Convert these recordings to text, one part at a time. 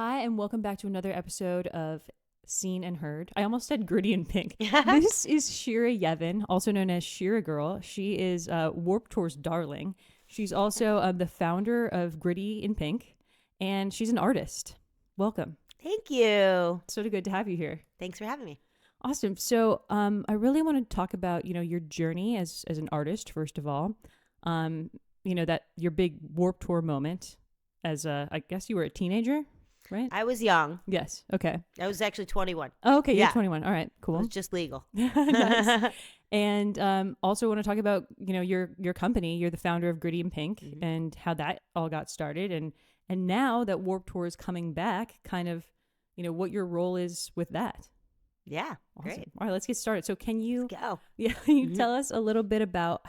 Hi, and welcome back to another episode of Seen and Heard. I almost said Gritty and Pink. This is Shira Yevin, also known as Shira Girl. She is Warped Tour's darling. She's also the founder of Gritty and Pink, and she's an artist. Welcome. Thank you. So good to have you here. Thanks for having me. Awesome. So I really want to talk about, your journey as an artist, first of all. That your big Warped Tour moment as I guess you were a teenager, right? I was young. Yes. Okay. I was actually 21. Oh, okay. You're Yeah. 21. All right. Cool. It was just legal. Nice. And also want to talk about, your company. You're the founder of Gritty and Pink and how that all got started. And now that Warped Tour is coming back, kind of, what your role is with that. Yeah. Awesome. Great. All right, let's get started. So can you Let's go. can you tell us a little bit about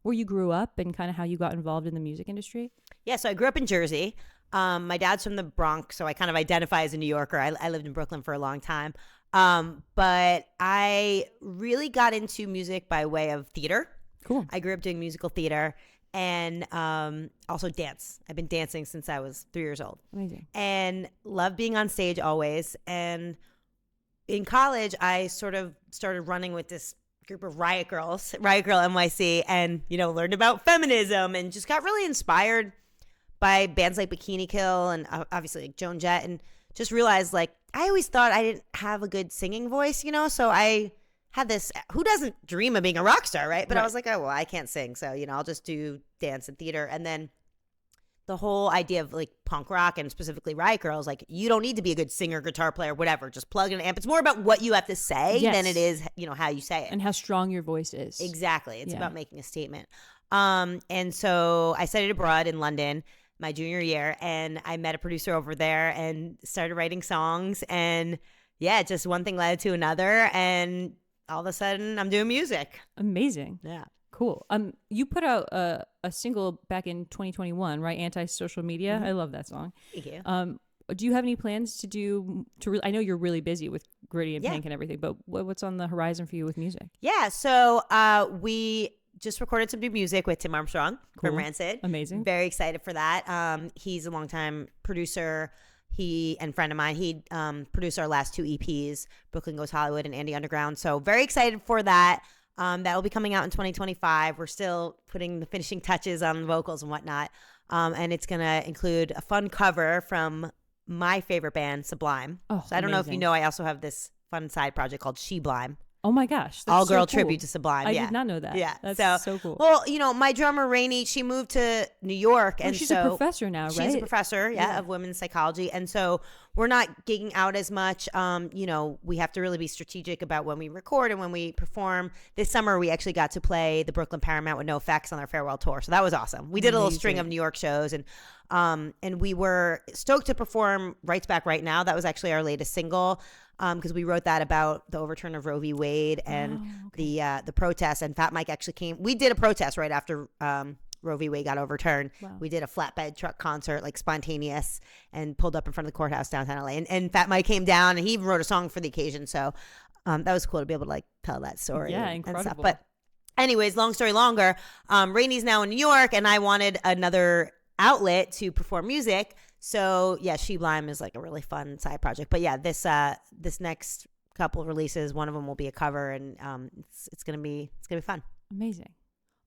where you grew up and kind of how you got involved in the music industry? Yeah. So I grew up in Jersey. My dad's from the Bronx, so I kind of identify as a New Yorker. I lived in Brooklyn for a long time. But I really got into music by way of theater. Cool. I grew up doing musical theater and also dance. I've been dancing since I was 3 years old. Amazing. And love being on stage always. And in college, I sort of started running with this group of Riot Grrrls, Riot Grrrl NYC, and, learned about feminism and just got really inspired by bands like Bikini Kill and obviously like Joan Jett, and just realized I always thought I didn't have a good singing voice, so I had this, who doesn't dream of being a rock star, right? But I was like, oh, well, I can't sing. So, I'll just do dance and theater. And then the whole idea of punk rock and specifically Riot Grrrl is you don't need to be a good singer, guitar player, whatever. Just plug in an amp. It's more about what you have to say than it is, how you say it. And how strong your voice is. Exactly. It's about making a statement. And so I studied abroad in London my junior year, and I met a producer over there and started writing songs. And yeah, just one thing led to another. And all of a sudden I'm doing music. Amazing. Yeah. Cool. You put out a single back in 2021, right? Anti-social media. I love that song. Thank you. Do you have any plans I know you're really busy with Gritty and Pink and everything, but what's on the horizon for you with music? Yeah. So we just recorded some new music with Tim Armstrong from Rancid. Amazing. Very excited for that. He's a longtime producer. He and friend of mine, he produced our last two EPs, Brooklyn Goes Hollywood and Andy Underground. So very excited for that. That will be coming out in 2025. We're still putting the finishing touches on the vocals and whatnot. And it's going to include a fun cover from my favorite band, Sheblime. Oh, so I don't know if you know, I also have this fun side project called Sheblime. Oh my gosh. All girl tribute to Sheblime. I did not know that. Yeah. That's so cool. Well, my drummer Rainey, she moved to New York. And she's a professor now, right? She's a professor, of women's psychology. And so we're not gigging out as much. We have to really be strategic about when we record and when we perform. This summer, we actually got to play the Brooklyn Paramount with No Effects on their farewell tour. So that was awesome. We did a little string of New York shows, and we were stoked to perform Rights Back Right Now. That was actually our latest single. Because we wrote that about the overturn of Roe v. Wade and the protests. And Fat Mike actually came. We did a protest right after Roe v. Wade got overturned. Wow. We did a flatbed truck concert, spontaneous, and pulled up in front of the courthouse downtown LA. And Fat Mike came down, and he even wrote a song for the occasion. So that was cool to be able to tell that story. Yeah, and incredible. stuff. But anyways, long story longer, Rainey's now in New York, and I wanted another outlet to perform music. So yeah, Sheblime is a really fun side project. But yeah, this next couple of releases, one of them will be a cover, and it's gonna be fun. Amazing,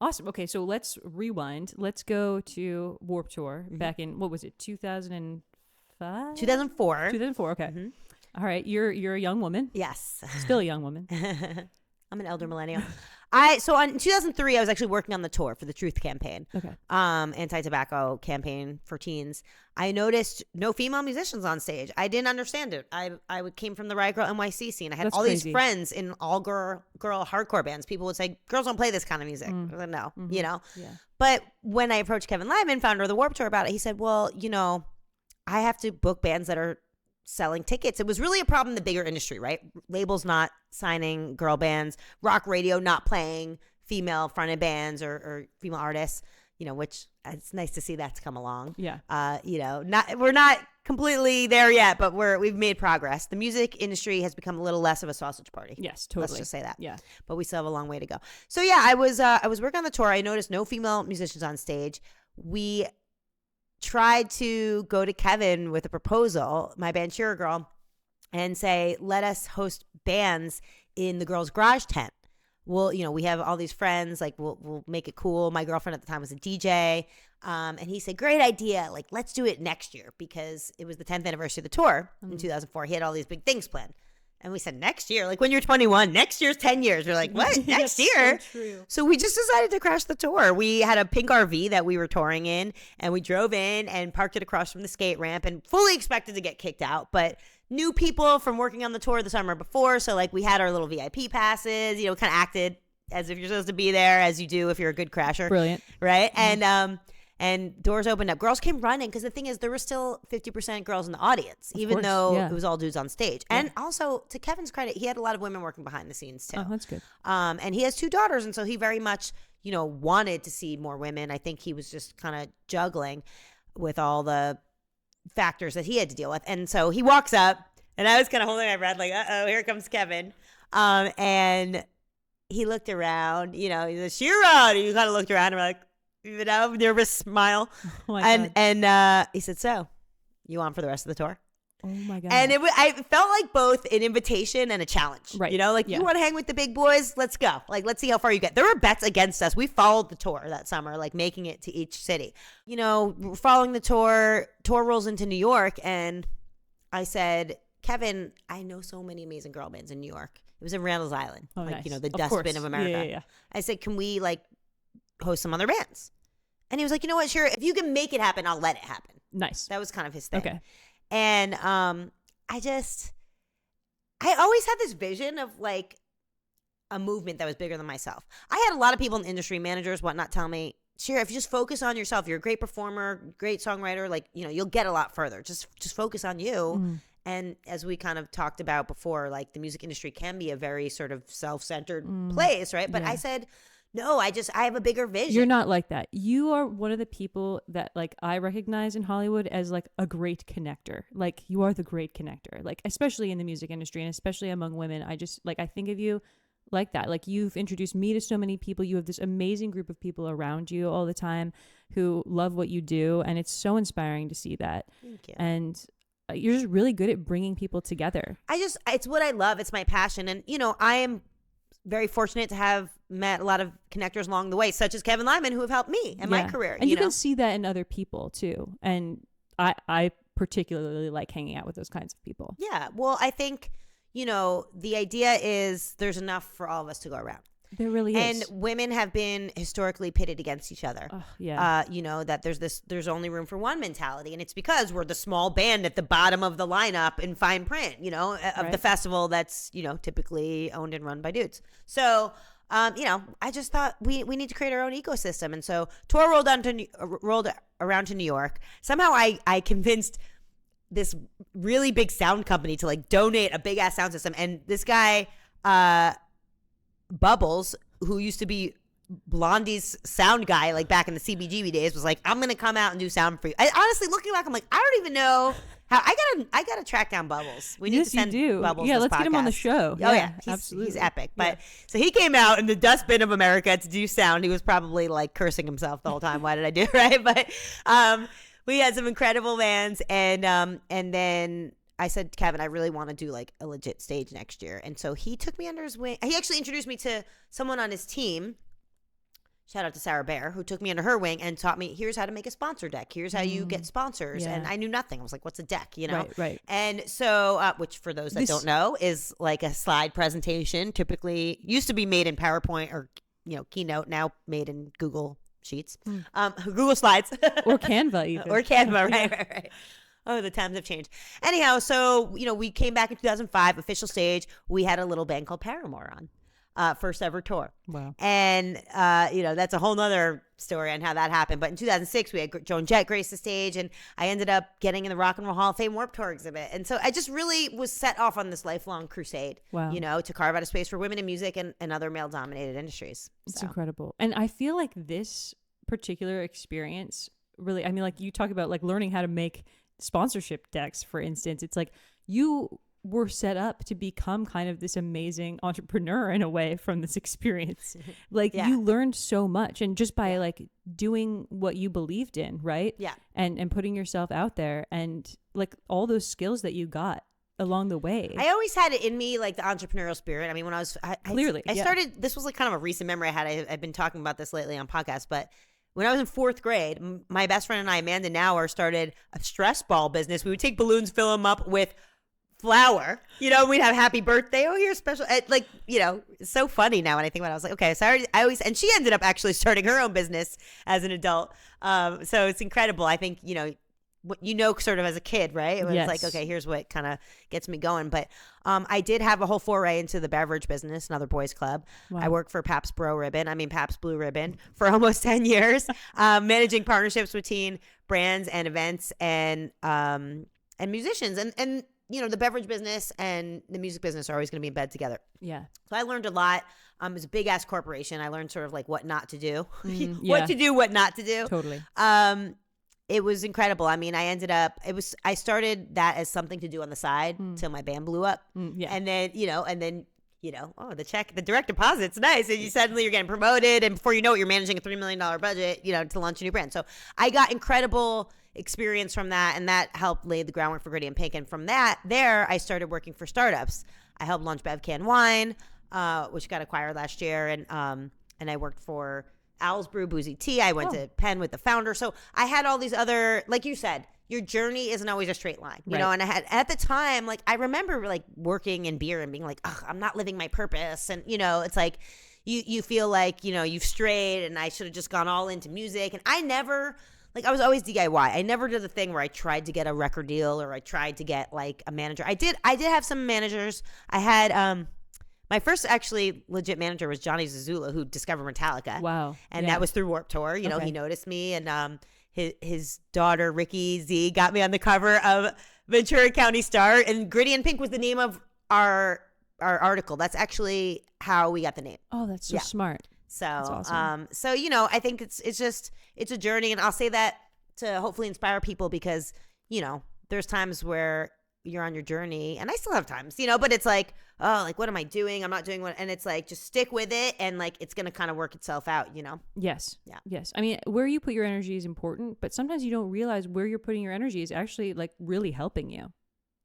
awesome. Okay, so let's rewind. Let's go to Warped Tour back in, what was it, 2005? 2004. 2004. Okay. All right, you're a young woman. Yes, Still a young woman. I'm an elder millennial. So in 2003, I was actually working on the tour for the Truth campaign, anti-tobacco campaign for teens. I noticed no female musicians on stage. I didn't understand it. I came from the Riot Grrrl NYC scene. I had all these friends in all girl hardcore bands. People would say, girls don't play this kind of music. I was like, no, Yeah. But when I approached Kevin Lyman, founder of the Warped Tour, about it, he said, well, I have to book bands that are selling tickets. It was really a problem in the bigger industry, right? Labels not signing girl bands, rock radio not playing female fronted bands or female artists, which it's nice to see that's come along. Yeah. We're not completely there yet, but we've made progress. The music industry has become a little less of a sausage party. Yes, totally. Let's just say that. Yeah. But we still have a long way to go. So yeah, I was working on the tour. I noticed no female musicians on stage. We tried to go to Kevin with a proposal, my band Shira Girl, and say, let us host bands in the girls' garage tent. Well, we have all these friends, like we'll make it cool. My girlfriend at the time was a DJ. And he said, great idea. Like, let's do it next year, because it was the 10th anniversary of the tour in 2004. He had all these big things planned. And we said, next year, like when you're 21, next year's 10 years. We're like, what? Next year? So true. So we just decided to crash the tour. We had a pink RV that we were touring in, and we drove in and parked it across from the skate ramp and fully expected to get kicked out. But knew people from working on the tour the summer before. So like we had our little VIP passes, kind of acted as if you're supposed to be there, as you do if you're a good crasher. Brilliant. Right? Mm-hmm. And doors opened up. Girls came running, because the thing is, there were still 50% girls in the audience, even though it was all dudes on stage. Yeah. And also, to Kevin's credit, he had a lot of women working behind the scenes too. Oh, that's good. And he has 2 daughters, and so he very much, wanted to see more women. I think he was just kind of juggling with all the factors that he had to deal with. And so he walks up, and I was kind of holding my breath, like, uh-oh, here comes Kevin. And he looked around, he said, Shira! And he kind of looked around, and we're like, nervous smile. Oh and he said, so you on for the rest of the tour? Oh my God. And I felt like both an invitation and a challenge, right? You want to hang with the big boys? Let's go. Like, let's see how far you get. There were bets against us. We followed the tour that summer, like making it to each city, we're following the tour rolls into New York. And I said, Kevin, I know so many amazing girl bands in New York. It was in Randall's Island, nice. The dustbin of America. Yeah. I said, can we host some other bands? And he was like, you know what, sure, if you can make it happen, I'll let it happen. Nice. That was kind of his thing. Okay. And I always had this vision of a movement that was bigger than myself. I had a lot of people in the industry, managers, whatnot, tell me, Shira, if you just focus on yourself, you're a great performer, great songwriter, you'll get a lot further. Just focus on you. Mm. And as we kind of talked about before, the music industry can be a very sort of self-centered place, right? But I said, no, I have a bigger vision. You're not like that. You are one of the people that I recognize in Hollywood as a great connector. You are the great connector, especially in the music industry and especially among women. I just I think of you like that. You've introduced me to so many people. You have this amazing group of people around you all the time who love what you do. And it's so inspiring to see that. Thank you. And you're just really good at bringing people together. It's what I love. It's my passion. And, I am very fortunate to have met a lot of connectors along the way, such as Kevin Lyman, who have helped me in my career. And you can see that in other people too. And I particularly like hanging out with those kinds of people. Yeah. Well, I think, the idea is there's enough for all of us to go around. There really is. And women have been historically pitted against each other. That there's only room for one mentality. And it's because we're the small band at the bottom of the lineup in fine print, of the festival that's, typically owned and run by dudes. So, I just thought we need to create our own ecosystem. And so tour rolled around to New York. Somehow I convinced this really big sound company to donate a big ass sound system. And this guy, Bubbles, who used to be Blondie's sound guy, back in the CBGB days, was like, I'm gonna come out and do sound for you. I honestly, looking back, I'm like, I don't even know how. I gotta track down Bubbles. We need to send Bubbles. Yeah, this let's podcast. get him on the show. Oh yeah, absolutely. He's epic. But so he came out in the dustbin of America to do sound. He was probably cursing himself the whole time. Why did I do it? Right? But we had some incredible bands, and then I said, Kevin, I really want to do a legit stage next year. And so he took me under his wing. He actually introduced me to someone on his team. Shout out to Sarah Bear, who took me under her wing and taught me, here's how to make a sponsor deck. Here's how you get sponsors. Yeah. And I knew nothing. I was like, what's a deck? Right. And so, which for those that don't know, is a slide presentation. Typically used to be made in PowerPoint or, Keynote, now made in Google Sheets, Google Slides. Or Canva even. Or Canva, right. Oh, the times have changed. Anyhow, so, we came back in 2005, official stage. We had a little band called Paramore on, first ever tour. Wow. And, that's a whole nother story on how that happened. But in 2006, we had Joan Jett grace the stage, and I ended up getting in the Rock and Roll Hall of Fame Warped Tour exhibit. And so I just really was set off on this lifelong crusade, to carve out a space for women in music and other male-dominated industries. It's incredible. And I feel like this particular experience really, you talk about learning how to make sponsorship decks, for instance. It's you were set up to become kind of this amazing entrepreneur in a way from this experience. Like you learned so much, and just by like doing what you believed in, right? Yeah. And putting yourself out there, and like all those skills that you got along the way. I always had it in me, like the entrepreneurial spirit. I mean, when I was I started, this was like kind of a recent memory I had. I've been talking about this lately on podcasts, but when I was in 4th grade, my best friend and I, Amanda Nauer, started a stress ball business. We would take balloons, fill them up with flour, you know, we'd have happy birthday. Oh, here's special. Like, you know, it's so funny now when I think about it. I was like, okay, so and she ended up actually starting her own business as an adult. So it's incredible. I think, you know, sort of as a kid, right? It was like, okay, here's what kind of gets me going. But I did have a whole foray into the beverage business, another boys club. Wow. I worked for Pabst Blue Ribbon for almost 10 years, managing partnerships with teen brands and events and musicians. And you know, the beverage business and the music business are always going to be in bed together. Yeah. So I learned a lot. It was a big ass corporation. I learned sort of like what not to do, what to do, what not to do. Totally. It was incredible. I mean, I started that as something to do on the side till my band blew up. And then, oh, the direct deposit's nice. And you're getting promoted. And before you know it, you're managing a $3 million budget, you know, to launch a new brand. So I got incredible experience from that, and that helped lay the groundwork for Gritty and Pink. And from there I started working for startups. I helped launch Bev Can Wine, which got acquired last year, and I worked for Owl's Brew Boozy Tea. I went to Penn with the founder. So I had all these other, like you said, your journey isn't always a straight line, you know. And I had at the time, like I remember like working in beer and being like, ugh, I'm not living my purpose, and you know, it's like you feel like, you know, you've strayed, and I should have just gone all into music. And I never. Like, I was always DIY. I never did the thing where I tried to get a record deal or I tried to get, like, a manager. I did have some managers. I had my first actually legit manager was Johnny Zazula, who discovered Metallica. Wow. And that was through Warped Tour. You know, he noticed me. And his daughter, Ricky Z, got me on the cover of Ventura County Star. And Gritty and Pink was the name of our article. That's actually how we got the name. Oh, that's so smart. So, that's awesome. So, you know, I think it's a journey, and I'll say that to hopefully inspire people, because, you know, there's times where you're on your journey, and I still have times, you know, but it's like, oh, like, what am I doing? I'm not doing what, and it's like, just stick with it, and like, it's going to kind of work itself out, you know? Yes. Yeah. Yes. I mean, where you put your energy is important, but sometimes you don't realize where you're putting your energy is actually like really helping you.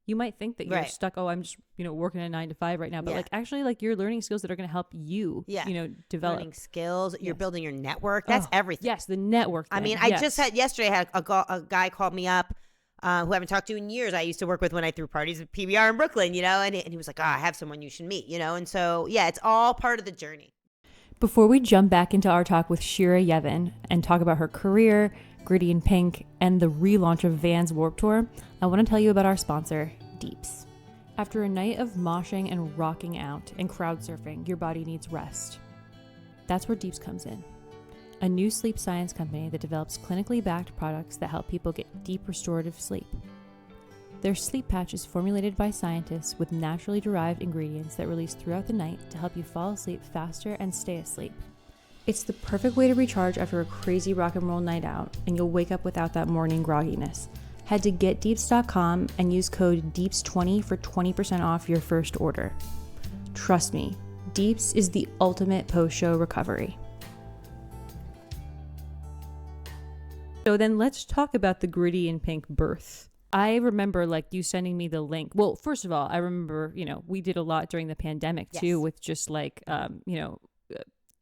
You might think that you're stuck, oh, I'm just, you know, working a 9 to 5 right now. But like, actually, like, you're learning skills that are going to help you, you know, develop. Learning skills. You're building your network. That's everything. Yes, the network thing. I mean, I just had, yesterday, I had a guy called me up who I haven't talked to in years. I used to work with when I threw parties at PBR in Brooklyn, you know, and he was like, oh, I have someone you should meet, you know. And so, yeah, it's all part of the journey. Before we jump back into our talk with Shira Yevin and talk about her career, Gritty and Pink, and the relaunch of Vans Warped Tour, I want to tell you about our sponsor, Deeps. After a night of moshing and rocking out and crowd surfing, your body needs rest. That's where Deeps comes in. A new sleep science company that develops clinically backed products that help people get deep restorative sleep. Their sleep patch is formulated by scientists with naturally derived ingredients that release throughout the night to help you fall asleep faster and stay asleep. It's the perfect way to recharge after a crazy rock and roll night out, and you'll wake up without that morning grogginess. Head to getdeeps.com and use code DEEPS20 for 20% off your first order. Trust me, Deeps is the ultimate post-show recovery. So then let's talk about the Gritty and Pink birth. I remember like you sending me the link. Well, first of all, I remember, you know, we did a lot during the pandemic too, with just like, you know,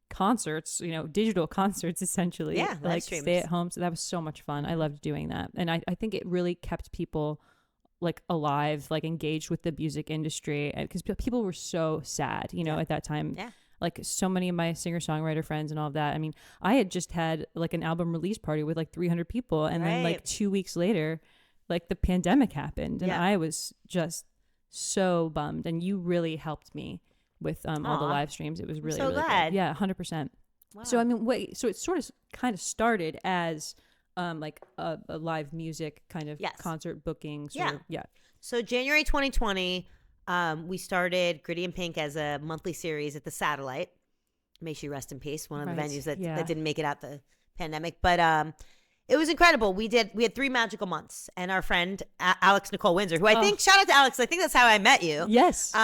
concerts, you know, digital concerts essentially. Yeah, like stay at home. So that was so much fun. I loved doing that. And I think it really kept people like alive, like engaged with the music industry, because people were so sad, you know, at that time. Yeah. Like so many of my singer-songwriter friends and all of that. I mean, I had just had like an album release party with like 300 people. And then like 2 weeks later, like the pandemic happened, and I was just so bummed. And you really helped me with all the live streams. It was really, really glad. Good. Yeah, 100%. Wow. So I mean, so it sort of kind of started as like a live music kind of concert booking. So January 2020, we started Gritty and Pink as a monthly series at the Satellite. May she rest in peace. One of the venues that didn't make it out the pandemic, but It was incredible. We had 3 magical months, and our friend Alex Nicole Windsor, who I think, shout out to Alex, I think that's how I met you. Yes.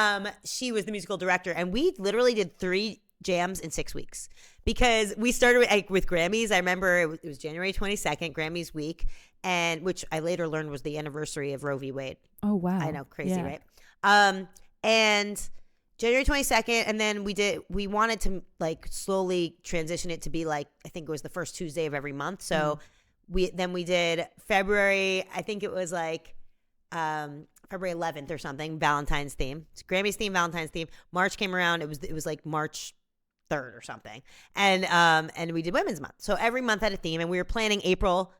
She was the musical director, and we literally did 3 jams in 6 weeks because we started with Grammys. I remember it was January 22nd, Grammys week, and which I later learned was the anniversary of Roe v. Wade. Oh, wow. I know, crazy, right? And January 22nd, and then we wanted to like slowly transition it to be like, I think it was the first Tuesday of every month. So we did February, I think it was like February 11th or something, Valentine's theme. It's Grammys theme, Valentine's theme. March came around, it was like March 3rd or something. And we did Women's Month. So every month had a theme, and we were planning April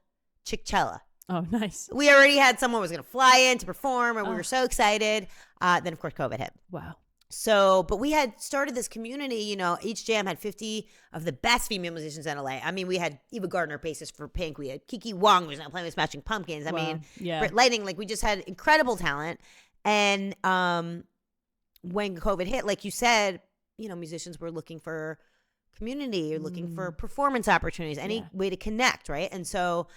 Chickchella. Oh, nice. We already had someone was going to fly in to perform, and we were so excited. Then of course COVID hit. Wow. So, but we had started this community, you know, each jam had 50 of the best female musicians in LA. I mean, we had Eva Gardner, bassist for Pink. We had Kiki Wong, who's now playing with Smashing Pumpkins. I mean, Britt Lightning, like we just had incredible talent. And when COVID hit, like you said, you know, musicians were looking for community, looking for performance opportunities, any way to connect, right? And so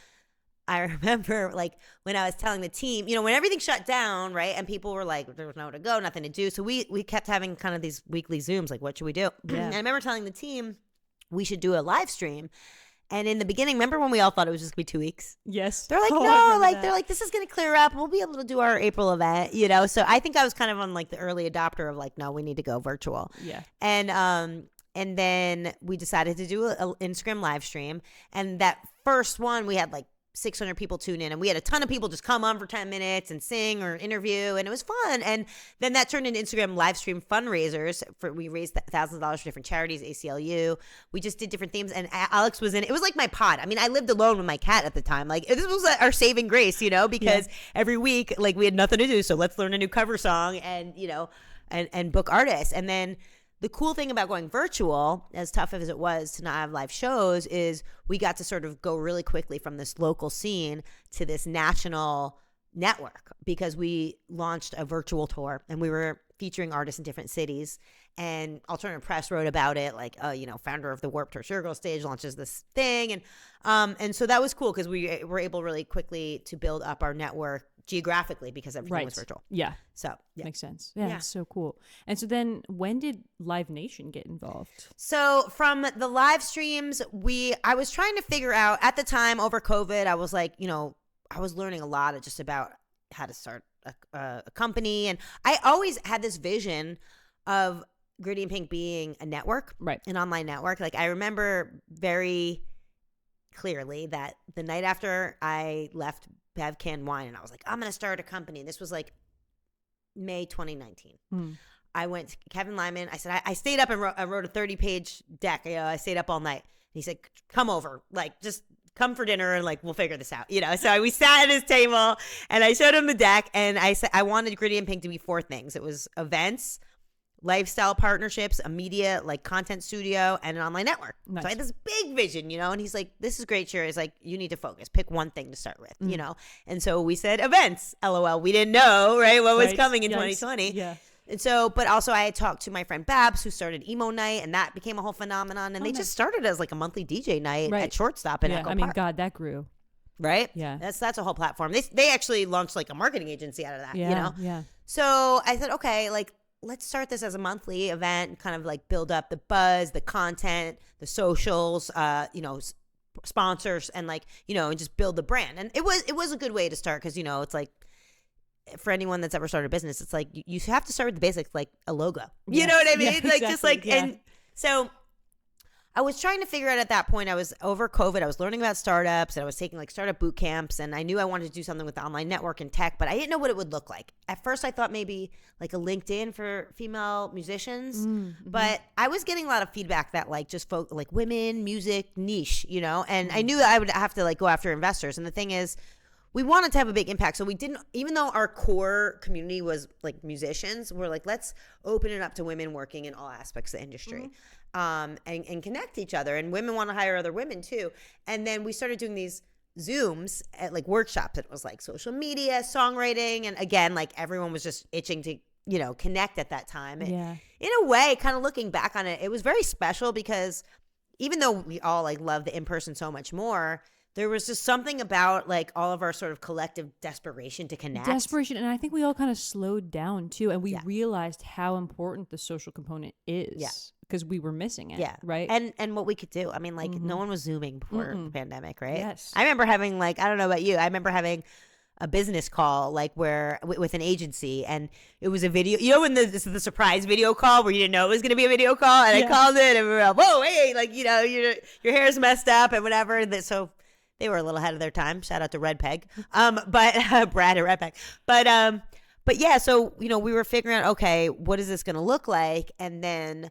I remember like when I was telling the team, you know, when everything shut down, right? And people were like, there was nowhere to go, nothing to do. So we kept having kind of these weekly Zooms, like, what should we do? Yeah. And I remember telling the team we should do a live stream. And in the beginning, remember when we all thought it was just going to be 2 weeks? Yes. They're like, no, like, they're like, this is going to clear up. We'll be able to do our April event, you know? So I think I was kind of on like the early adopter of like, no, we need to go virtual. Yeah. And then we decided to do an Instagram live stream. And that first one, we had like 600 people tune in, and we had a ton of people just come on for 10 minutes and sing or interview, and it was fun. And then that turned into Instagram live stream fundraisers. We raised thousands of dollars for different charities, ACLU. We just did different themes, and Alex was in it. It was like my pod. I mean, I lived alone with my cat at the time. Like, this was our saving grace, you know, because every week, like, we had nothing to do, so let's learn a new cover song and, you know, and book artists. And then the cool thing about going virtual, as tough as it was to not have live shows, is we got to sort of go really quickly from this local scene to this national network, because we launched a virtual tour and we were featuring artists in different cities. And Alternative Press wrote about it, like, you know, founder of the Warped Tour Shira Girl stage launches this thing. And so that was cool because we were able really quickly to build up our network geographically because everything was virtual. Yeah. So makes sense. Yeah, it's so cool. And so then when did Live Nation get involved? So from the live streams, I was trying to figure out at the time over COVID, I was like, you know, I was learning a lot of just about how to start a company. And I always had this vision of Gritty and Pink being a network, right? An online network. Like I remember very clearly that the night after I left Bev Can Wine, and I was like, I'm going to start a company. This was like May 2019. I went to Kevin Lyman. I said, I stayed up and wrote a 30-page deck. You know, I stayed up all night. He said, come over, like just come for dinner and like we'll figure this out. You know, so we sat at his table and I showed him the deck, and I said I wanted Gritty and Pink to be 4 things. It was events, lifestyle partnerships, a media like content studio, and an online network. Nice. So I had this big vision, you know, and he's like, this is great, Shira. He's like, you need to focus, pick one thing to start with, you know? And so we said events, LOL. We didn't know, right, what was coming in 2020. Yeah. And so, but also I had talked to my friend Babs, who started Emo Night, and that became a whole phenomenon. And they just started as like a monthly DJ night at Shortstop in Echo Park. I mean, God, that grew. Right? Yeah. That's a whole platform. They actually launched like a marketing agency out of that, you know? Yeah. So I said, okay, like, let's start this as a monthly event and kind of like build up the buzz, the content, the socials, you know, sponsors, and like, you know, and just build the brand. And it was a good way to start because, you know, it's like for anyone that's ever started a business, it's like you have to start with the basics, like a logo. You know what I mean? Yeah, like exactly. just like, and so I was trying to figure out at that point, I was over COVID, I was learning about startups, and I was taking like startup boot camps, and I knew I wanted to do something with the online network and tech, but I didn't know what it would look like. At first I thought maybe like a LinkedIn for female musicians, but I was getting a lot of feedback that like just like women, music, niche, you know, and I knew I would have to like go after investors. And the thing is, we wanted to have a big impact. So we didn't, even though our core community was like musicians, we're like, let's open it up to women working in all aspects of the industry. And connect each other, and women want to hire other women too. And then we started doing these Zooms at like workshops. It was like social media, songwriting, and again, like everyone was just itching to, you know, connect at that time. Yeah. In a way, kind of looking back on it, it was very special because even though we all like love the in-person so much more, there was just something about like all of our sort of collective desperation to connect. Desperation. And I think we all kind of slowed down too. And we realized how important the social component is. Yeah. Because we were missing it. Yeah. Right. And what we could do. I mean, like no one was Zooming before the pandemic, right? Yes. I remember having like, I don't know about you. I remember having a business call like where with an agency, and it was a video, you know, when the surprise video call where you didn't know it was going to be a video call, and I called it and we were like, whoa, hey, like, you know, your hair's messed up and whatever. So they were a little ahead of their time. Shout out to Red Peg. But Brad at Red Peg. But yeah, so, you know, we were figuring out, okay, what is this going to look like? And then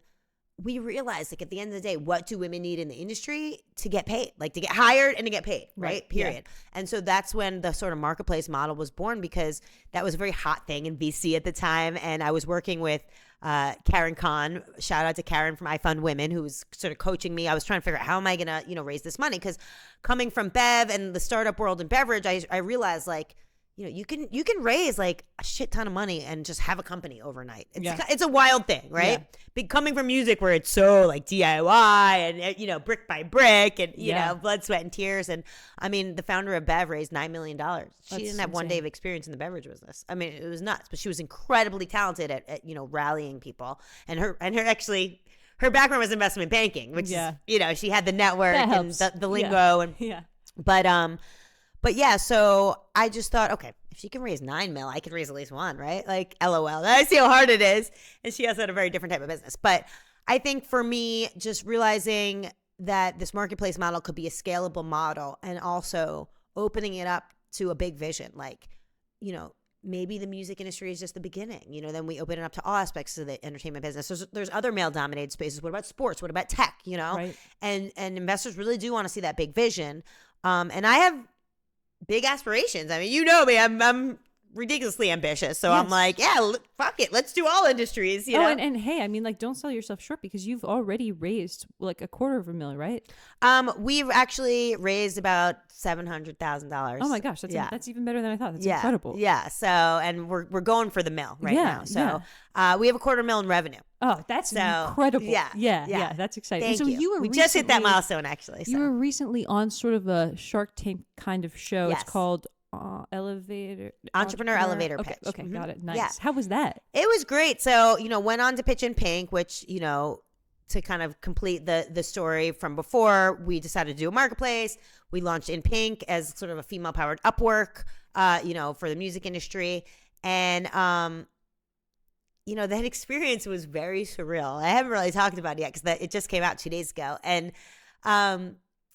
we realized, like, at the end of the day, what do women need in the industry to get paid? Like, to get hired and to get paid, right? Period. Yeah. And so that's when the sort of marketplace model was born, because that was a very hot thing in VC at the time. And I was working with Karen Kahn. Shout out to Karen from I Fund Women, who was sort of coaching me. I was trying to figure out, how am I going to, you know, raise this money? Because coming from Bev and the startup world and Beverage, I realized, like, you know, you can raise like a shit ton of money and just have a company overnight. It's a wild thing, right? Yeah. Coming from music where it's so like DIY and, you know, brick by brick and, you know, blood, sweat, and tears. And I mean, the founder of Bev raised $9 million. She didn't have one day of experience in the beverage business. I mean, it was nuts, but she was incredibly talented at you know, rallying people. And her her background was investment banking, which is, you know, she had the network and the lingo But yeah, so I just thought, okay, if she can raise 9 mil, I can raise at least one, right? Like, LOL. I see how hard it is. And she also had a very different type of business. But I think for me, just realizing that this marketplace model could be a scalable model, and also opening it up to a big vision. Like, you know, maybe the music industry is just the beginning. You know, then we open it up to all aspects of the entertainment business. There's other male-dominated spaces. What about sports? What about tech? You know? Right. And investors really do want to see that big vision. And I have big aspirations. I mean, you know me, I'm ridiculously ambitious. So I'm like, yeah, fuck it. Let's do all industries, you know? And hey, I mean, like, don't sell yourself short, because you've already raised like $250,000, right? We've actually raised about $700,000. Oh my gosh, that's even better than I thought. That's incredible. Yeah. So, and we're going for the mill right now. So we have $250,000 in revenue. Oh, that's incredible. Yeah. That's exciting. Thank you. We just hit that milestone, actually. So. You were recently on sort of a Shark Tank kind of show. Yes. It's called Entrepreneur Elevator Pitch. Okay, got it. Nice. Yeah. How was that? It was great. So, you know, went on to pitch InPink, which, you know, to kind of complete the story from before, we decided to do a marketplace. We launched InPink as sort of a female-powered Upwork, you know, for the music industry. And, you know, that experience was very surreal. I haven't really talked about it yet because it just came out 2 days ago. And,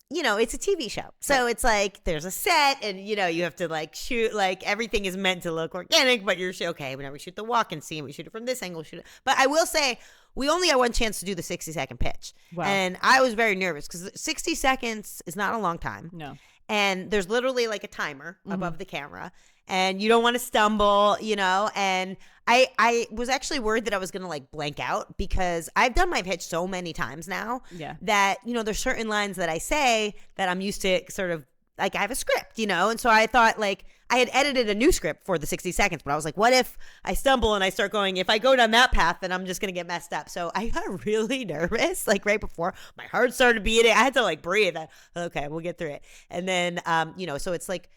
you know, it's a TV show. So it's like there's a set and, you know, you have to like shoot, like everything is meant to look organic, but you're okay, whenever we shoot the walk-in scene, we shoot it from this angle, shoot it. But I will say, we only had one chance to do the 60-second pitch. Wow. And I was very nervous because 60 seconds is not a long time. No. And there's literally like a timer above the camera. And you don't want to stumble, you know, and I was actually worried that I was going to like blank out, because I've done my pitch so many times now that, you know, there's certain lines that I say that I'm used to sort of like I have a script, you know, and so I thought like I had edited a new script for the 60 seconds, but I was like, what if I stumble and I start going, if I go down that path, then I'm just going to get messed up. So I got really nervous, like right before my heart started beating. I had to like breathe. Okay, we'll get through it. And then, you know, so it's like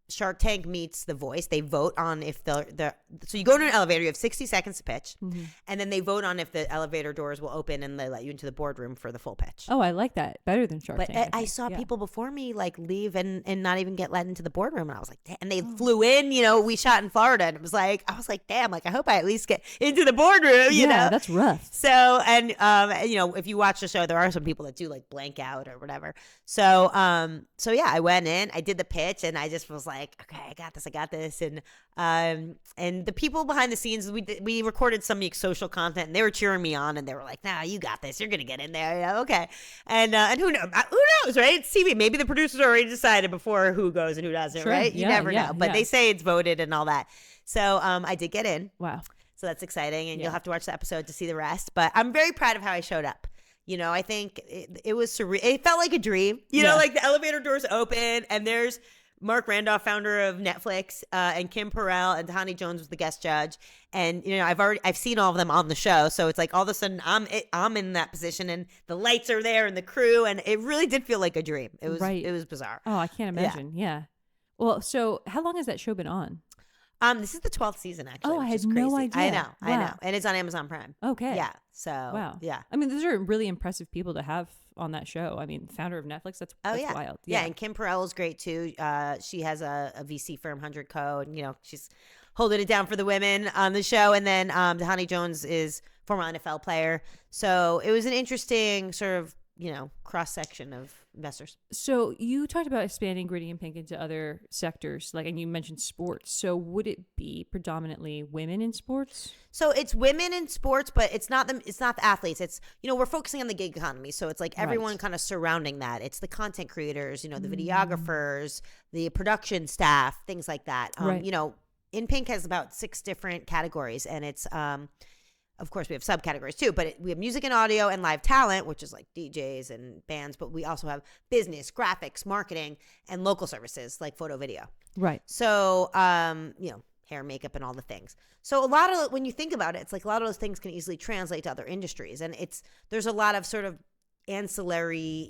Shark Tank meets The Voice. They vote on if so you go to an elevator, you have 60 seconds to pitch, and then they vote on if the elevator doors will open and they let you into the boardroom for the full pitch. Oh, I like that. Better than Shark Tank. But I saw people before me like leave and not even get let into the boardroom, and I was like, damn. And they flew in, you know, we shot in Florida, and I was like, damn, like I hope I at least get into the boardroom, you know? Yeah, that's rough. So, and you know, if you watch the show, there are some people that do like blank out or whatever. So, yeah, I went in, I did the pitch, and I just was like, okay, I got this. And the people behind the scenes, we recorded some social content, and they were cheering me on, and they were like, nah, you got this. You're going to get in there. Yeah, okay. And who knows, right? It's TV. Maybe the producers already decided before who goes and who doesn't, right? You never know. But they say it's voted and all that. So I did get in. Wow. So that's exciting. And you'll have to watch the episode to see the rest. But I'm very proud of how I showed up. You know, I think it was surreal. It felt like a dream. You know, like the elevator doors open and there's Mark Randolph, founder of Netflix, and Kim Perrell and Tahani Jones was the guest judge. And I've seen all of them on the show, so it's like all of a sudden I'm in that position, and the lights are there, and the crew, and it really did feel like a dream. It was bizarre. Oh, I can't imagine. Yeah. Well, so how long has that show been on? This is the 12th season, actually. Oh, I had no idea. I know. And it's on Amazon Prime. Okay. Yeah. So, wow. Yeah. I mean, those are really impressive people to have on that show. I mean, founder of Netflix, that's wild. Yeah. And Kim Perrell is great, too. She has a VC firm, 100 Code. She's holding it down for the women on the show. And then Tahani Jones is former NFL player. So it was an interesting sort of, cross-section of investors. So you talked about expanding Gritty and Pink into other sectors, and you mentioned sports. So would it be predominantly women in sports? So it's women in sports, but it's not the athletes. It's, we're focusing on the gig economy. So it's like everyone kind of surrounding that. It's the content creators, the videographers, the production staff, things like that. Right. InPink has about 6 different categories, and it's of course, we have subcategories too, but we have music and audio and live talent, which is like DJs and bands, but we also have business, graphics, marketing, and local services like photo, video. Right. So, hair, makeup, and all the things. So when you think about it, it's like a lot of those things can easily translate to other industries. And there's a lot of sort of ancillary,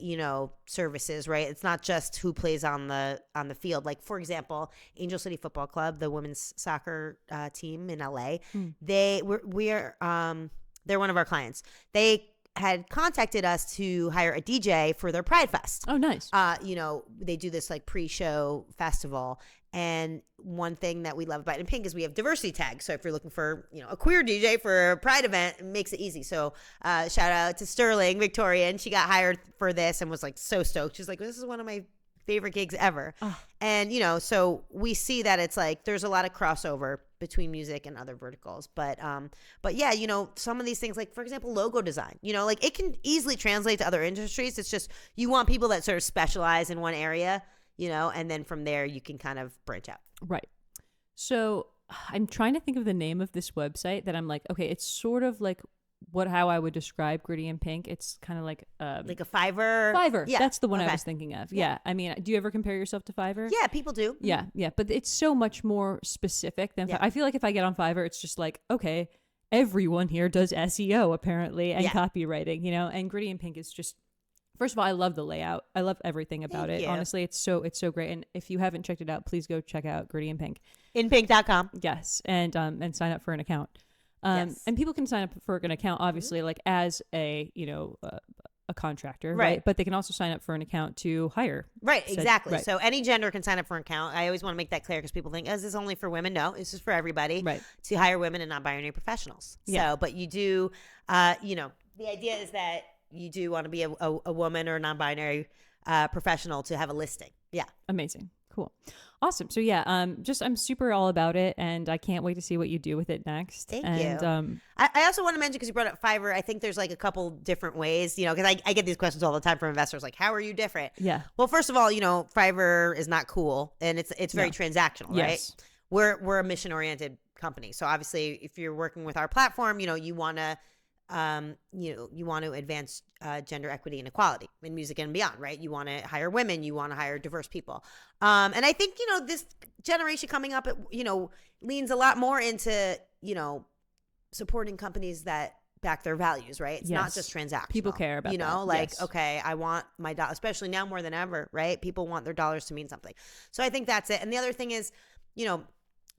services, right? It's not just who plays on the field. Like, for example, Angel City Football Club, the women's soccer team in LA, they're one of our clients. They had contacted us to hire a DJ for their Pride Fest. Oh, nice. They do this like pre-show festival. And one thing that we love about InPink is we have diversity tags. So if you're looking for, a queer DJ for a Pride event, it makes it easy. So shout out to Sterling, Victorian. She got hired for this and was like so stoked. She's like, this is one of my favorite gigs ever. Oh. And, so we see that it's like there's a lot of crossover between music and other verticals. But yeah, some of these things, like, for example, logo design, it can easily translate to other industries. It's just you want people that sort of specialize in one area, and then from there you can kind of branch out. Right. So I'm trying to think of the name of this website that I'm like, okay, it's sort of like how I would describe Gritty and Pink. It's kind of like a Fiverr. Fiverr. Yeah. That's the one I was thinking of. Yeah. I mean, do you ever compare yourself to Fiverr? Yeah, people do. Yeah. Yeah. But it's so much more specific than I feel like if I get on Fiverr, it's just like, okay, everyone here does SEO apparently and copywriting, and Gritty and Pink is just, first of all, I love the layout. I love everything about it. Honestly, it's so great. And if you haven't checked it out, please go check out Gritty and Pink. InPink.com. Yes. And sign up for an account. And people can sign up for an account, obviously, like as a contractor, right? But they can also sign up for an account to hire. Right, exactly. Right. So any gender can sign up for an account. I always want to make that clear because people think, is this only for women? No, this is for everybody. Right. To hire women and non-binary professionals. Yeah. So, but you do, the idea is that you do want to be a woman or a non-binary professional to have a listing. Yeah. Amazing. Cool. Awesome. So yeah, I'm super all about it, and I can't wait to see what you do with it next. Thank you. I also want to mention, because you brought up Fiverr, I think there's like a couple different ways, because I get these questions all the time from investors, like, how are you different? Yeah. Well, first of all, Fiverr is not cool, and it's very transactional, right? Yes. We're a mission-oriented company, so obviously, if you're working with our platform, you want to you want to advance gender equity and equality in music and beyond, right? You want to hire women, you want to hire diverse people. And I think, this generation coming up, leans a lot more into, supporting companies that back their values, right? It's not just transactional. People care about that. Okay, I want my dollar, especially now more than ever, right? People want their dollars to mean something. So I think that's it. And the other thing is,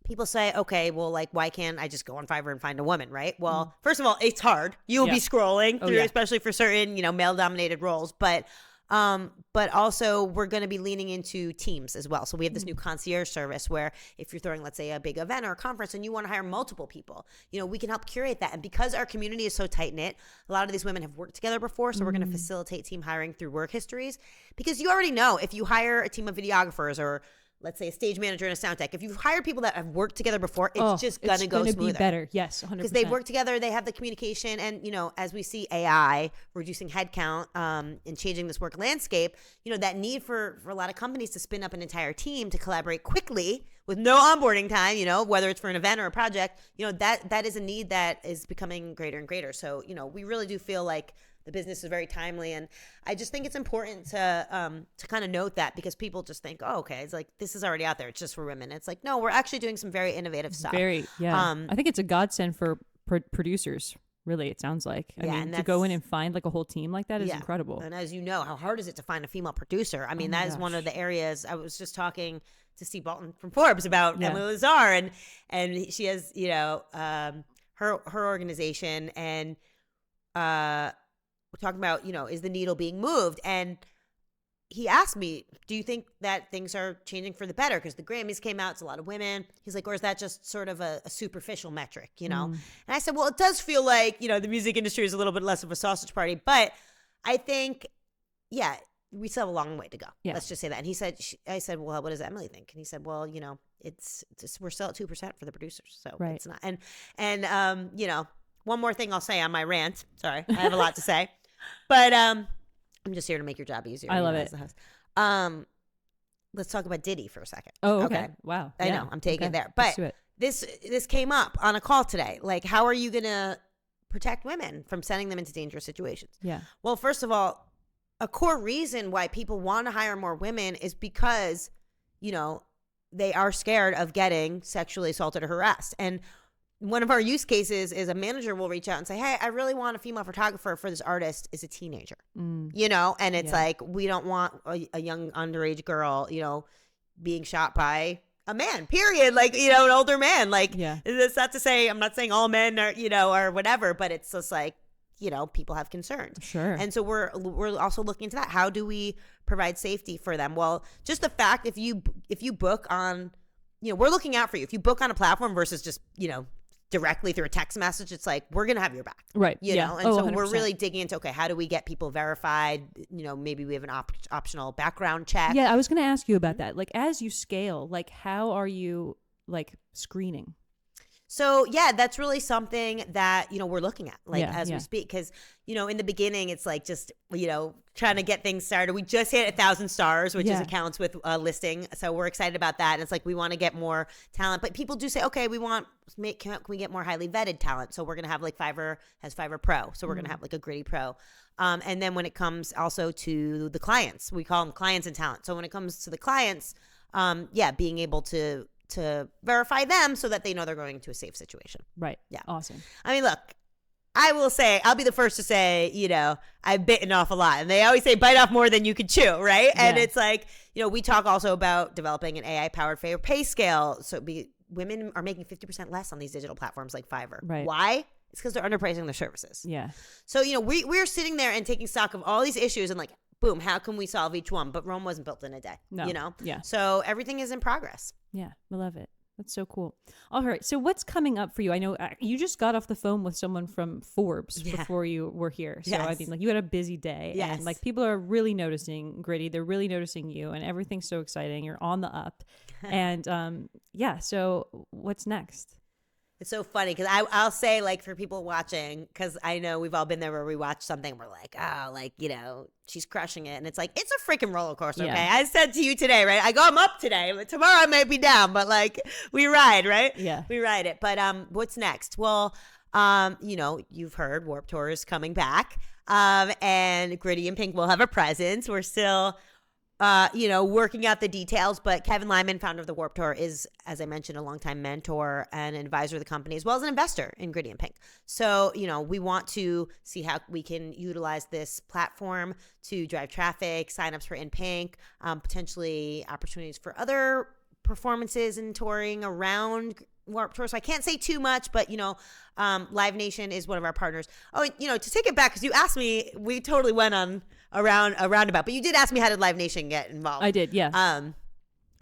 people say, okay, well, like, why can't I just go on Fiverr and find a woman, right? Well, first of all, it's hard. You'll be scrolling through, especially for certain, male-dominated roles. But also we're going to be leaning into teams as well. So we have this new concierge service where if you're throwing, let's say, a big event or a conference and you want to hire multiple people, we can help curate that. And because our community is so tight-knit, a lot of these women have worked together before. So we're going to facilitate team hiring through work histories, because you already know if you hire a team of videographers or, let's say, a stage manager and a sound tech, if you hire people that have worked together before, it's just going to go smoother. Be better. Yes, 100%. Because they've worked together, they have the communication, and, as we see AI reducing headcount and changing this work landscape, that need for a lot of companies to spin up an entire team to collaborate quickly with no onboarding time, whether it's for an event or a project, that is a need that is becoming greater and greater. So, we really do feel like the business is very timely. And I just think it's important to kind of note that, because people just think, oh, okay, it's like, this is already out there, it's just for women. It's like, no, we're actually doing some very innovative stuff. I think it's a godsend for producers. Really, it sounds like. I mean, to go in and find like a whole team like that is incredible. And as you know, how hard is it to find a female producer? I mean, that is one of the areas. I was just talking to Steve Bolton from Forbes about Emily Lazar, and she has, you know, her organization, and we're talking about, you know, is the needle being moved? And he asked me, do you think that things are changing for the better? Because the Grammys came out, it's a lot of women. He's like, or is that just sort of a superficial metric, you know? And I said, well, it does feel like, you know, the music industry is a little bit less of a sausage party. But I think, we still have a long way to go. Yeah. Let's just say that. And he said, I said, well, what does Emily think? And he said, well, you know, it's we're still at 2% for the producers. So it's not. And you know, one more thing I'll say on my rant. Sorry, I have a lot to say. But I'm just here to make your job easier. I love it. Let's talk about Diddy for a second. Oh, okay. Wow. I know. I'm taking it there. But this came up on a call today. Like, how are you going to protect women from sending them into dangerous situations? Yeah. Well, first of all, a core reason why people want to hire more women is because, you know, they are scared of getting sexually assaulted or harassed. And one of our use cases is a manager will reach out and say, hey, I really want a female photographer for this artist is a teenager, you know, and it's like, we don't want a young underage girl, you know, being shot by a man, period. Like, you know, an older man. Like, it's not to say, I'm not saying all men are, you know, or whatever, but it's just like, you know, people have concerns. Sure. And so we're also looking into that. How do we provide safety for them? Well, just the fact, if you book on, you know, we're looking out for you. If you book on a platform versus just, you know, directly through a text message, it's like, we're going to have your back. Right. You know? And so 100%. we're really digging into, okay, how do we get people verified? You know, maybe we have an optional background check. Yeah, I was going to ask you about that. Like, as you scale, like, how are you, like, screening? So, yeah, that's really something that, you know, we're looking at, like, as we speak. Because, you know, in the beginning, it's like just, you know, trying to get things started. We just hit 1,000 stars, which is accounts with listing. So we're excited about that. And it's like, we want to get more talent. But people do say, okay, can we get more highly vetted talent? So we're going to have, like, Fiverr has Fiverr Pro. So we're going to have, like, a Gritty Pro. And then when it comes also to the clients, we call them clients and talent. So when it comes to the clients, being able to verify them so that they know they're going into a safe situation. Right. Yeah. Awesome. I mean, look, I will say, I'll be the first to say, you know, I've bitten off a lot. And they always say bite off more than you could chew, right? And it's like, you know, we talk also about developing an AI-powered fair pay scale. So women are making 50% less on these digital platforms like Fiverr. Right. Why? It's because they're underpricing their services. Yeah. So, you know, we're sitting there and taking stock of all these issues and like, boom, how can we solve each one? But Rome wasn't built in a day, you know? Yeah. So everything is in progress. Yeah. I love it. That's so cool. All right. So what's coming up for you? I know you just got off the phone with someone from Forbes before you were here. So I mean, like, you had a busy day. Yes. And like, people are really noticing Gritty. They're really noticing you, and everything's so exciting. You're on the up. And so what's next? It's so funny because I'll say, like, for people watching, because I know we've all been there where we watch something, we're like, oh, like, you know, she's crushing it. And it's like, it's a freaking roller coaster, okay? I said to you today, right? I go, I'm up today, but tomorrow I might be down. But, like, we ride, right? Yeah. We ride it. But what's next? Well, you know, you've heard Warped Tour is coming back. And Gritty and Pink will have a presence. We're still... you know, working out the details, but Kevin Lyman, founder of the Warped Tour, is, as I mentioned, a longtime mentor and an advisor of the company, as well as an investor in Gritty and Pink. So, you know, we want to see how we can utilize this platform to drive traffic, signups for InPink, potentially opportunities for other performances and touring around Warped Tour. So I can't say too much, but, you know, Live Nation is one of our partners. Oh, you know, to take it back, because you asked me, we totally went on a roundabout, but you did ask me, how did Live Nation get involved? I did, yeah.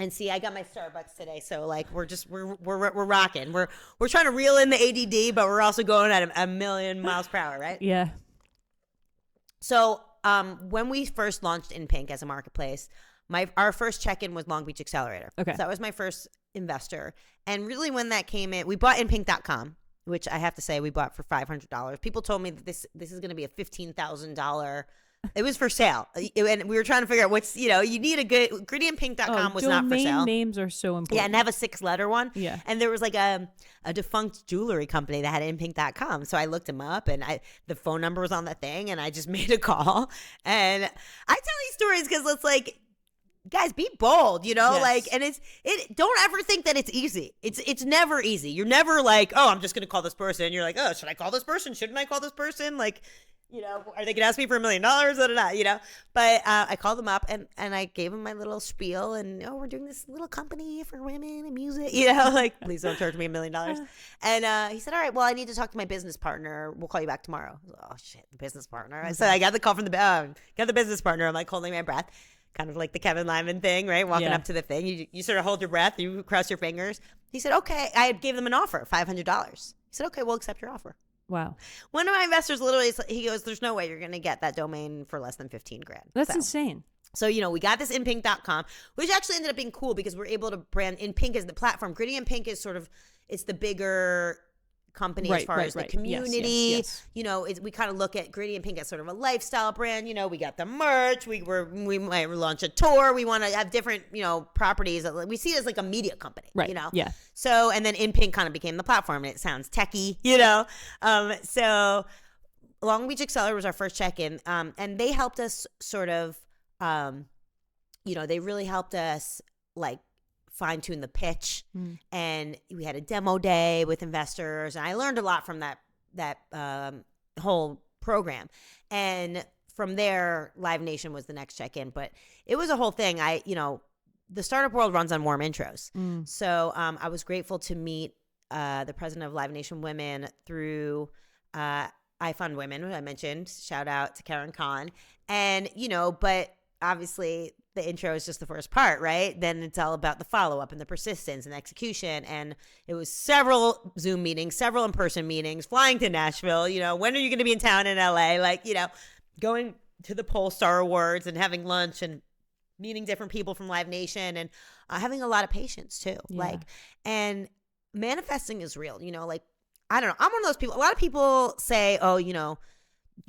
And see, I got my Starbucks today, so like we're rocking. We're trying to reel in the ADD, but we're also going at a million miles per hour, right? Yeah. So when we first launched InPink as a marketplace, our first check-in was Long Beach Accelerator. Okay. So that was my first investor. And really when that came in, we bought InPink.com, which I have to say we bought for $500. People told me that this is going to be a $15,000 It was for sale. And we were trying to figure out what's, you need a good, Gradient.com was not for sale. Domain names are so important. Yeah, and have a 6-letter one. Yeah. And there was like a defunct jewelry company that had InPink.com. So I looked him up and the phone number was on the thing and I just made a call. And I tell these stories because it's like, guys, be bold, Yes. like, and don't ever think that it's easy. It's never easy. You're never like, oh, I'm just going to call this person. You're like, oh, should I call this person? Shouldn't I call this person? Like, are they going to ask me for $1 million? But I called them up and I gave them my little spiel and, we're doing this little company for women and music, like, please don't charge me $1 million. And he said, all right, well, I need to talk to my business partner. We'll call you back tomorrow. Oh, shit, the business partner. So I got the call from got the business partner. I'm like holding my breath. Kind of like the Kevin Lyman thing, right? Walking up to the thing. You sort of hold your breath. You cross your fingers. He said, okay. I gave them an offer, $500. He said, okay, we'll accept your offer. Wow. One of my investors literally, he goes, there's no way you're going to get that domain for less than $15,000. That's insane. So, we got this InPink.com, which actually ended up being cool because we're able to brand InPink as the platform. Gritty and Pink is sort of, it's the bigger company as far as the community. Yes. We kind of look at Gritty and Pink as sort of a lifestyle brand. We got the merch. We might launch a tour. We want to have different, properties. We see it as like a media company, right? Yeah. So, and then InPink kind of became the platform, and it sounds techie, So, Long Beach Accelerator was our first check-in, and they helped us sort of, they really helped us like fine-tune the pitch, and we had a demo day with investors, and I learned a lot from that whole program. And from there, Live Nation was the next check-in, but it was a whole thing. The startup world runs on warm intros, so I was grateful to meet the president of Live Nation Women through I Fund Women, who I mentioned. Shout out to Karen Kahn, and but obviously the intro is just the first part, right? Then it's all about the follow-up and the persistence and execution. And it was several Zoom meetings, several in-person meetings, flying to Nashville, when are you going to be in town in LA? Like, going to the Polestar Awards and having lunch and meeting different people from Live Nation and having a lot of patience too. Yeah. Like, and manifesting is real, like, I don't know. I'm one of those people. A lot of people say, oh, you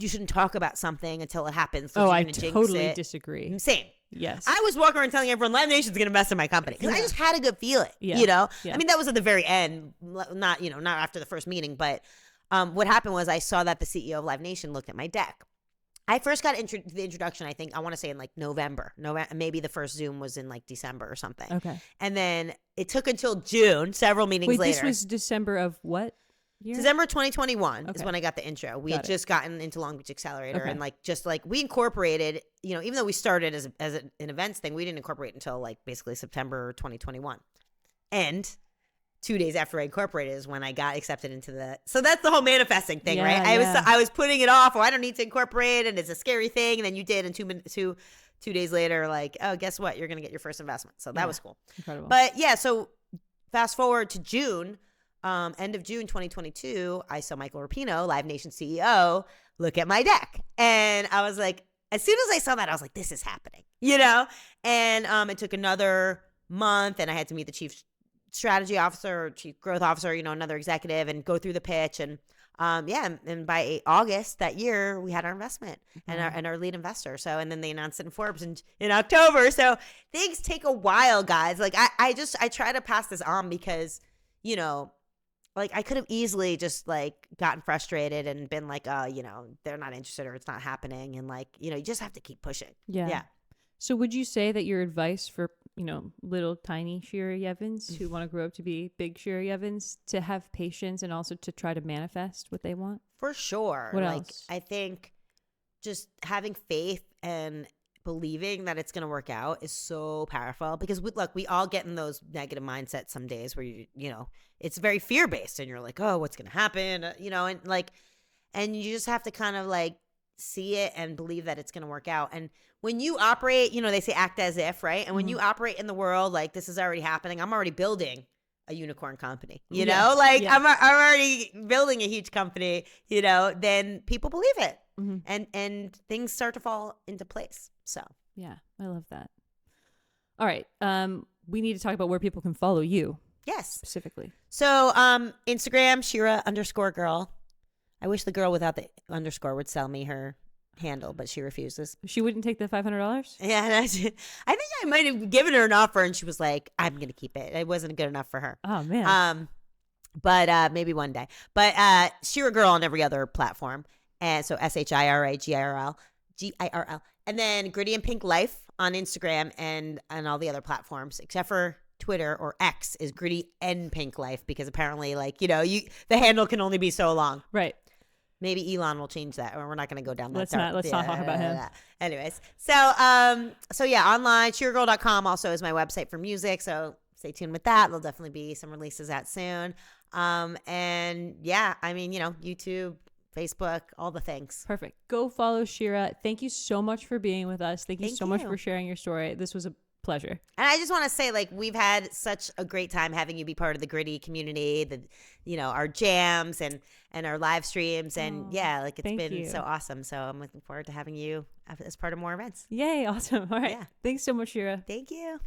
shouldn't talk about something until it happens. Oh, I totally disagree. Same. Yes. I was walking around telling everyone Live Nation's going to invest in my company because I just had a good feeling, Yeah. I mean, that was at the very end, not after the first meeting, but what happened was I saw that the CEO of Live Nation looked at my deck. I first got the introduction, I think, I want to say in like November. Maybe the first Zoom was in like December or something. Okay. And then it took until June, several meetings later. This was December of what year? December 2021 is Okay. when I got the intro. We had just gotten into Long Beach Accelerator, Okay. and we incorporated, even though we started as an events thing, we didn't incorporate until like basically September 2021. And 2 days after I incorporated is when I got accepted into so that's the whole manifesting thing, Yeah, right? yeah. I was putting it off. I don't need to incorporate, and it's a scary thing. And then you did, and 2 days later, like, oh, guess what? You're gonna get your first investment. So that was cool. Incredible. But yeah, so fast forward to June, end of June 2022, I saw Michael Rapino, Live Nation CEO, look at my deck, and I was like, as soon as I saw that, I was like, this is happening, And it took another month, and I had to meet the chief strategy officer or chief growth officer, another executive, and go through the pitch. And and by August that year, we had our investment and our lead investor. So, and then they announced it in Forbes in October. So things take a while, guys. Like I try to pass this on because, like I could have easily just like gotten frustrated and been like, they're not interested or it's not happening. And like, you just have to keep pushing. Yeah. So would you say that your advice for, little tiny Shira Yevins who want to grow up to be big Shira Yevins, to have patience and also to try to manifest what they want? For sure. What else? I think just having faith and believing that it's going to work out is so powerful because we all get in those negative mindsets some days where it's very fear-based and you're like, oh, what's going to happen? And you just have to kind of like see it and believe that it's going to work out. And when you operate, they say act as if, right? And when you operate in the world, like this is already happening. I'm already building a unicorn company, I'm already building a huge company, then people believe it and things start to fall into place. So, yeah, I love that. All right. We need to talk about where people can follow you. Yes. Specifically. So, Instagram, Shira_Girl. I wish the girl without the underscore would sell me her handle, but she refuses. She wouldn't take the $500? Yeah, I think I might have given her an offer, and she was like, "I'm gonna keep it." It wasn't good enough for her. Oh man. But maybe one day. But Shira Girl on every other platform, and so ShiraGirl, and then Gritty and Pink Life on Instagram and all the other platforms except for Twitter, or X is Gritty and Pink Life, because apparently, like, the handle can only be so long. Right. Maybe Elon will change that, or we're not going to go down that. Let's not talk about him. Anyways, so yeah, online ShiraGirl.com also is my website for music. So stay tuned with that. There'll definitely be some releases out soon. And yeah, I mean, YouTube, Facebook, all the things. Perfect. Go follow Shira. Thank you so much for being with us. Thank you so much for sharing your story. This was a pleasure. And I just want to say, like, we've had such a great time having you be part of the Gritty community, our jams and our live streams. And like, it's been so awesome. So I'm looking forward to having you as part of more events. Yay. Awesome. All right. Yeah. Thanks so much, Shira. Thank you.